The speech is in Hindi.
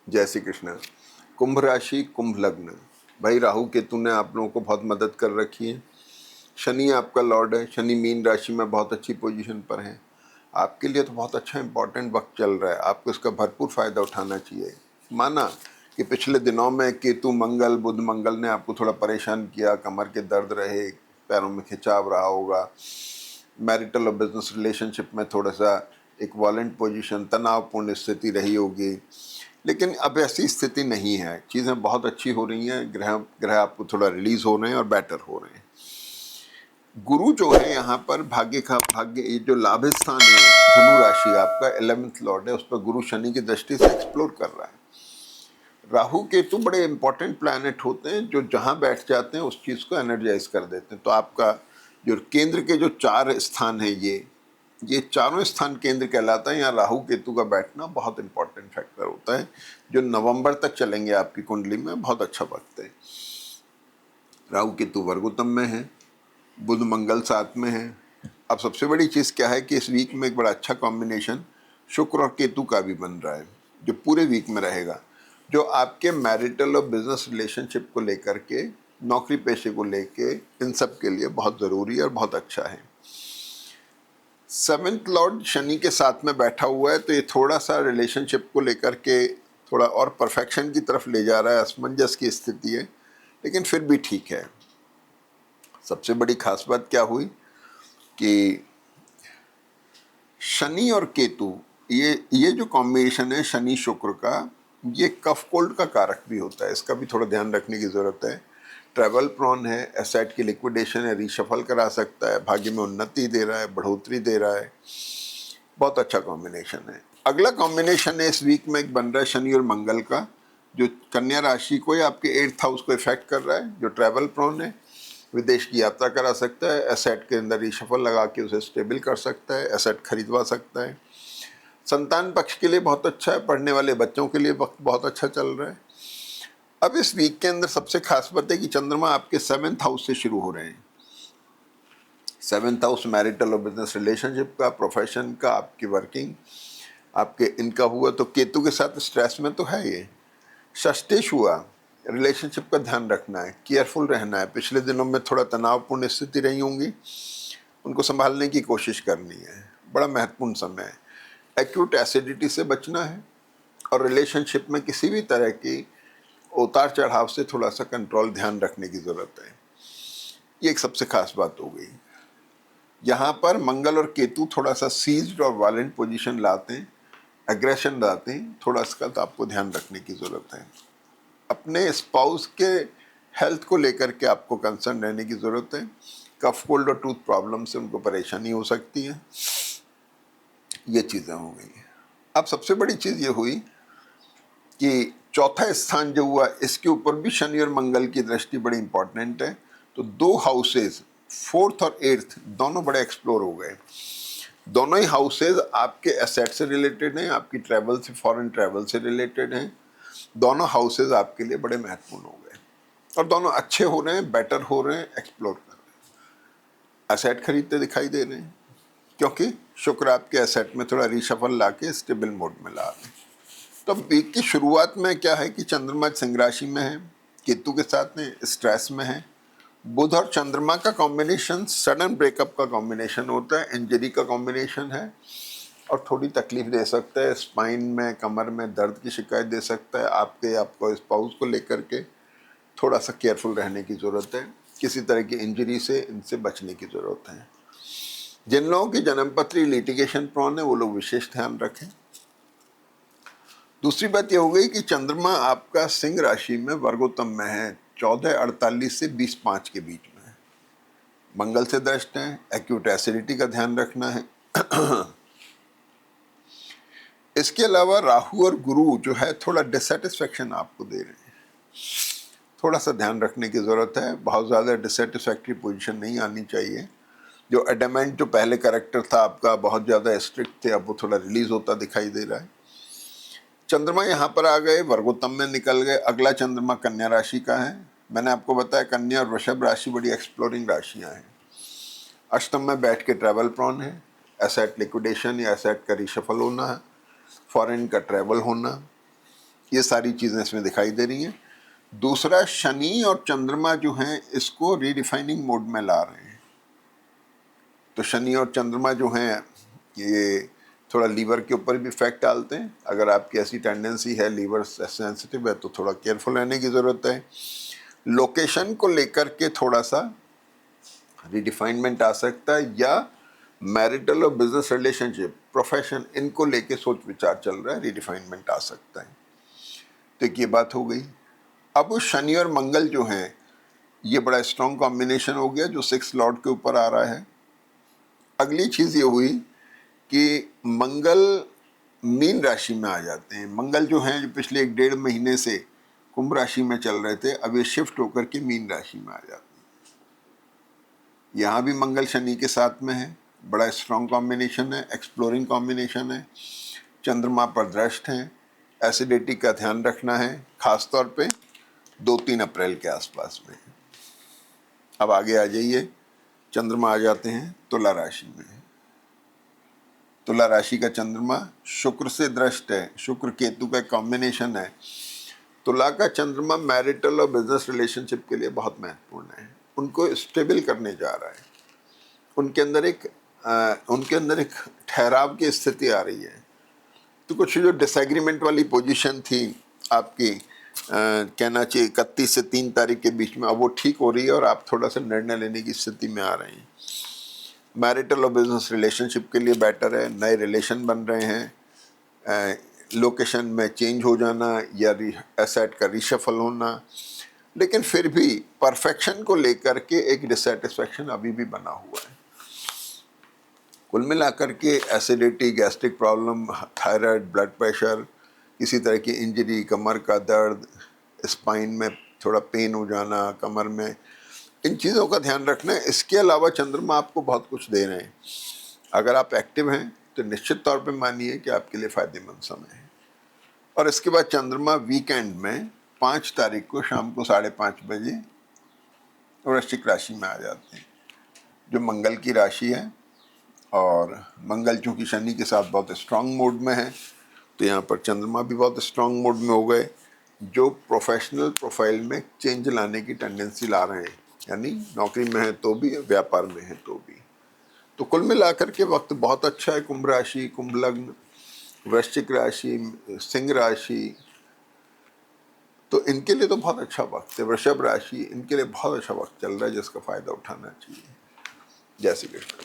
जय श्री कृष्ण। कुंभ राशि, कुंभ लग्न। भाई राहु केतु ने आप लोगों को बहुत मदद कर रखी है। शनि आपका लॉर्ड है। शनि मीन राशि में बहुत अच्छी पोजीशन पर है। आपके लिए तो बहुत अच्छा इंपॉर्टेंट वक्त चल रहा है, आपको इसका भरपूर फायदा उठाना चाहिए। माना कि पिछले दिनों में केतु मंगल बुध मंगल ने आपको थोड़ा परेशान किया, कमर के दर्द रहे, पैरों में खिंचाव रहा होगा, मैरिटल और बिजनेस रिलेशनशिप में थोड़ा सा एक वॉलेंट पोजीशन, तनावपूर्ण स्थिति रही होगी। लेकिन अब ऐसी स्थिति नहीं है, चीज़ें बहुत अच्छी हो रही हैं। ग्रह ग्रह आपको थोड़ा रिलीज हो रहे हैं और बेटर हो रहे हैं। गुरु जो है यहाँ पर भाग्य ये जो लाभ स्थान है, धनु राशि आपका 11th लॉर्ड है, उस पर गुरु शनि की दृष्टि से एक्सप्लोर कर रहा है। राहु केतु बड़े इंपॉर्टेंट प्लैनेट होते हैं जो जहाँ बैठ जाते हैं उस चीज़ को एनर्जाइज कर देते हैं। तो आपका जो केंद्र के जो 4 स्थान है, ये चारों स्थान केंद्र कहलाता है। यहाँ राहु केतु का बैठना बहुत इंपॉर्टेंट फैक्टर होता है, जो नवंबर तक चलेंगे आपकी कुंडली में। बहुत अच्छा वक्त है। राहु केतु वर्गोत्तम में है, बुध मंगल साथ में है। अब सबसे बड़ी चीज़ क्या है कि इस वीक में एक बड़ा अच्छा कॉम्बिनेशन शुक्र और केतु का भी बन रहा है, जो पूरे वीक में रहेगा, जो आपके मैरिटल और बिजनेस रिलेशनशिप को लेकर के, नौकरी पेशे को लेके, इन सब के लिए बहुत ज़रूरी और बहुत अच्छा है। 7th लॉर्ड शनि के साथ में बैठा हुआ है, तो ये थोड़ा सा रिलेशनशिप को लेकर के थोड़ा और परफेक्शन की तरफ ले जा रहा है। असमंजस की स्थिति है, लेकिन फिर भी ठीक है। सबसे बड़ी खास बात क्या हुई कि शनि और केतु, ये जो कॉम्बिनेशन है शनि शुक्र का, ये कफ कोल्ड का कारक भी होता है। इसका भी थोड़ा ध्यान रखने की ज़रूरत है। ट्रैवल प्रॉन है, एसेट की लिक्विडेशन है, रीशफल करा सकता है, भाग्य में उन्नति दे रहा है, बढ़ोतरी दे रहा है। बहुत अच्छा कॉम्बिनेशन है। अगला कॉम्बिनेशन है इस वीक में एक बन रहा है शनि और मंगल का, जो कन्या राशि को या आपके 8th हाउस को इफेक्ट कर रहा है, जो ट्रैवल प्रॉन है, विदेश की यात्रा करा सकता है, एसेट के अंदर रिशफल लगा के उसे स्टेबल कर सकता है, एसेट खरीदवा सकता है। संतान पक्ष के लिए बहुत अच्छा है, पढ़ने वाले बच्चों के लिए वक्त बहुत अच्छा चल रहा है। अब इस वीक के अंदर सबसे खास बात है कि चंद्रमा आपके 7th हाउस से शुरू हो रहे हैं। 7th हाउस मैरिटल और बिजनेस रिलेशनशिप का, प्रोफेशन का, आपकी वर्किंग, आपके इनका हुआ। तो केतु के साथ स्ट्रेस में तो है ये। षष्टेश हुआ, रिलेशनशिप का ध्यान रखना है, केयरफुल रहना है। पिछले दिनों में थोड़ा तनावपूर्ण स्थिति रही होंगी, उनको संभालने की कोशिश करनी है। बड़ा महत्वपूर्ण समय है। एक्यूट एसिडिटी से बचना है, और रिलेशनशिप में किसी भी तरह की उतार चढ़ाव से थोड़ा सा कंट्रोल, ध्यान रखने की ज़रूरत है। ये एक सबसे खास बात हो गई। यहाँ पर मंगल और केतु थोड़ा सा सीज्ड और वायलेंट पोजीशन लाते हैं, एग्रेशन लाते हैं। थोड़ा इसका तो आपको ध्यान रखने की ज़रूरत है। अपने स्पाउस के हेल्थ को लेकर के आपको कंसर्न रहने की ज़रूरत है। कफ कोल्ड और टूथ प्रॉब्लम से उनको परेशानी हो सकती है। ये चीज़ें हो गई। अब सबसे बड़ी चीज़ ये हुई कि चौथा स्थान जो हुआ, इसके ऊपर भी शनि और मंगल की दृष्टि बड़ी इंपॉर्टेंट है। तो 2 हाउसेज 4th और 8th दोनों बड़े एक्सप्लोर हो गए। दोनों ही हाउसेज आपके एसेट से रिलेटेड हैं, आपकी ट्रैवल से, फॉरेन ट्रैवल से रिलेटेड हैं। दोनों हाउसेज आपके लिए बड़े महत्वपूर्ण हो गए, और दोनों अच्छे हो रहे हैं, बेटर हो रहे हैं, एक्सप्लोर कर रहे हैं, एसेट खरीदते दिखाई दे रहे हैं, क्योंकि शुक्र आपके एसेट में थोड़ा रीशफल ला के स्टेबल मोड में ला रहे हैं। तो वीक की शुरुआत में क्या है कि चंद्रमा सिंह राशि में है, केतु के साथ में स्ट्रेस में है। बुध और चंद्रमा का कॉम्बिनेशन सडन ब्रेकअप का कॉम्बिनेशन होता है, इंजरी का कॉम्बिनेशन है, और थोड़ी तकलीफ दे सकता है। स्पाइन में, कमर में दर्द की शिकायत दे सकता है। आपको स्पाउस को लेकर के थोड़ा सा केयरफुल रहने की ज़रूरत है। किसी तरह की इंजरी से, इनसे बचने की ज़रूरत है। जिन लोगों की जन्मपत्री लिटिगेशन प्रॉन है, वो लोग विशेष ध्यान रखें। दूसरी बात यह हो गई कि चंद्रमा आपका सिंह राशि में वर्गोत्तम में है, 14:48 से 20:05 के बीच में है। मंगल से दृष्ट है, एक्यूट एसिडिटी का ध्यान रखना है। इसके अलावा राहु और गुरु जो है थोड़ा डिससेटिस्फेक्शन आपको दे रहे हैं, थोड़ा सा ध्यान रखने की ज़रूरत है। बहुत ज़्यादा डिससेटिस्फैक्ट्री पोजीशन नहीं आनी चाहिए। जो एडमेंट, जो पहले करेक्टर था आपका, बहुत ज़्यादा स्ट्रिक्ट थे, अब वो थोड़ा रिलीज होता दिखाई दे रहा है। चंद्रमा यहाँ पर आ गए, वर्गोत्तम में निकल गए। अगला चंद्रमा कन्या राशि का है। मैंने आपको बताया कन्या और वृषभ राशि बड़ी एक्सप्लोरिंग राशियाँ हैं। अष्टम में बैठ के ट्रैवल प्रॉन है, एसेट लिक्विडेशन या एसेट का रिशफल होना है, फॉरेन का ट्रैवल होना, ये सारी चीज़ें इसमें दिखाई दे रही हैं। दूसरा, शनि और चंद्रमा जो हैं इसको रीडिफाइनिंग मोड में ला रहे हैं। तो शनि और चंद्रमा जो हैं ये थोड़ा लीवर के ऊपर भी इफेक्ट डालते हैं। अगर आपकी ऐसी टेंडेंसी है, लीवर सेंसिटिव है, तो थोड़ा केयरफुल रहने की ज़रूरत है। लोकेशन को लेकर के थोड़ा सा रिडिफाइनमेंट आ सकता है, या मैरिटल और बिजनेस रिलेशनशिप, प्रोफेशन, इनको लेके सोच विचार चल रहा है, रिडिफाइनमेंट आ सकता है। तो एक ये बात हो गई। अब शनि और मंगल जो हैं ये बड़ा स्ट्रॉन्ग कॉम्बिनेशन हो गया जो 6 लॉर्ड के ऊपर आ रहा है। अगली चीज़ ये हुई कि मंगल मीन राशि में आ जाते हैं। मंगल जो हैं जो पिछले 1-1.5 महीने से कुंभ राशि में चल रहे थे, अब ये शिफ्ट होकर के मीन राशि में आ जाते हैं। यहाँ भी मंगल शनि के साथ में है, बड़ा स्ट्रॉन्ग कॉम्बिनेशन है, एक्सप्लोरिंग कॉम्बिनेशन है। चंद्रमा पर दृष्ट हैं, एसिडिटी का ध्यान रखना है, खास तौर पे 2-3 अप्रैल के आसपास में। अब आगे आ जाइए, चंद्रमा आ जाते हैं तुला राशि में। तुला राशि का चंद्रमा शुक्र से दृष्ट है, शुक्र केतु का कॉम्बिनेशन है। तुला का चंद्रमा मैरिटल और बिजनेस रिलेशनशिप के लिए बहुत महत्वपूर्ण है, उनको स्टेबल करने जा रहा है। उनके अंदर एक ठहराव की स्थिति आ रही है। तो कुछ जो डिसएग्रीमेंट वाली पोजीशन थी आपकी, कहना चाहिए 31 से 3 तारीख के बीच में, अब वो ठीक हो रही है और आप थोड़ा सा निर्णय लेने की स्थिति में आ रहे हैं। मैरिटल और बिजनेस रिलेशनशिप के लिए बेटर है, नए रिलेशन बन रहे हैं, लोकेशन में चेंज हो जाना या एसेट का रिशफल होना, लेकिन फिर भी परफेक्शन को लेकर के एक डिससेटिस्फैक्शन अभी भी बना हुआ है। कुल मिलाकर के acidity, gastric problem, thyroid, blood pressure, किसी तरह की इंजरी, कमर का दर्द, स्पाइन में थोड़ा पेन हो जाना, कमर में, इन चीज़ों का ध्यान रखना है। इसके अलावा चंद्रमा आपको बहुत कुछ दे रहे हैं। अगर आप एक्टिव हैं तो निश्चित तौर पे मानिए कि आपके लिए फ़ायदेमंद समय है। और इसके बाद चंद्रमा वीकेंड में 5 तारीख को शाम को 5:30 बजे वृश्चिक राशि में आ जाते हैं, जो मंगल की राशि है। और मंगल चूँकि शनि के साथ बहुत स्ट्रांग मोड में है, तो यहाँ पर चंद्रमा भी बहुत स्ट्रांग मोड में हो गए, जो प्रोफेशनल प्रोफाइल में चेंज लाने की टेंडेंसी ला रहे हैं, यानी नौकरी में है तो भी, व्यापार में है तो भी। तो कुल मिलाकर के वक्त बहुत अच्छा है। कुंभ राशि, कुंभ लग्न, वृश्चिक राशि, सिंह राशि, तो इनके लिए तो बहुत अच्छा वक्त है। वृषभ राशि, इनके लिए बहुत अच्छा वक्त चल रहा है जिसका फ़ायदा उठाना चाहिए। जय श्री कृष्ण।